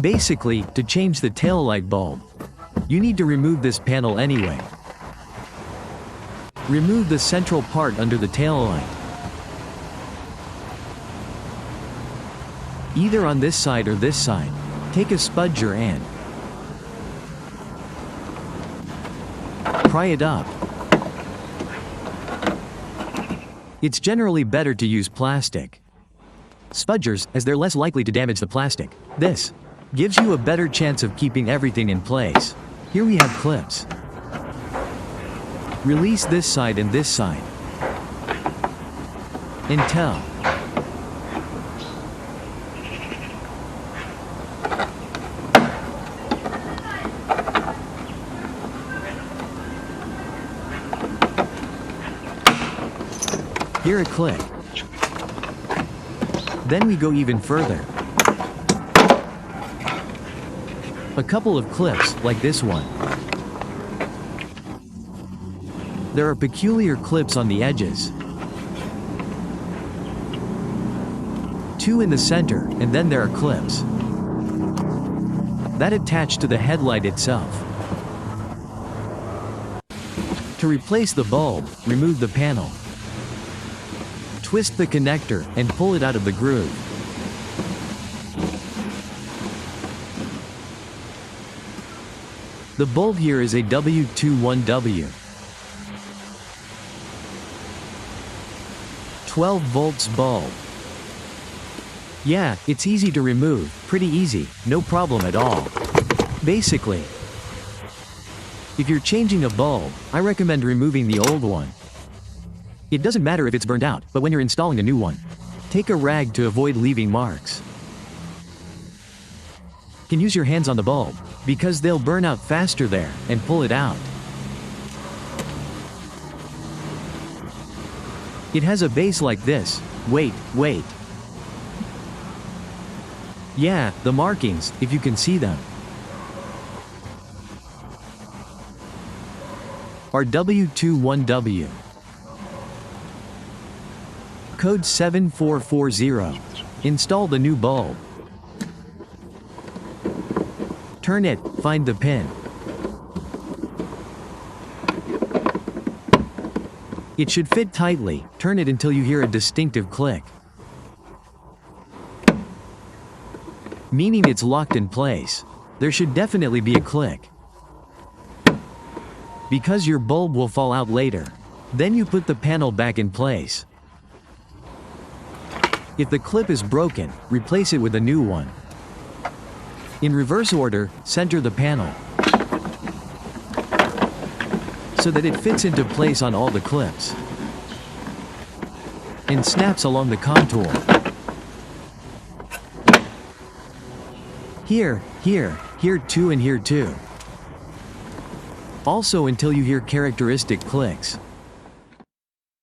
Basically, to change the taillight bulb, you need to remove this panel anyway. Remove the central part under the taillight. Either on this side or this side. Take a spudger and pry it up. It's generally better to use plastic spudgers, as they're less likely to damage the plastic. This gives you a better chance of keeping everything in place. Here we have clips. Release this side and this side. And tell. Hear a click. Then we go even further. A couple of clips, like this one. There are peculiar clips on the edges. 2 in the center, and then there are clips that attach to the headlight itself. To replace the bulb, remove the panel. Twist the connector and pull it out of the groove. The bulb here is a W21W. 12 volts bulb. Yeah, it's easy to remove, pretty easy, no problem at all. Basically, if you're changing a bulb, I recommend removing the old one. It doesn't matter if it's burned out, but when you're installing a new one, take a rag to avoid leaving marks. You can use your hands on the bulb, because they'll burn out faster there, and pull it out. It has a base like this. Wait. Yeah, the markings, if you can see them, are W21W. Code 7440. Install the new bulb. Turn it, find the pin. It should fit tightly. Turn it until you hear a distinctive click, meaning it's locked in place. There should definitely be a click, because your bulb will fall out later. Then you put the panel back in place. If the clip is broken, replace it with a new one. In reverse order, center the panel so that it fits into place on all the clips and snaps along the contour. Here too, and here too. Also until you hear characteristic clicks.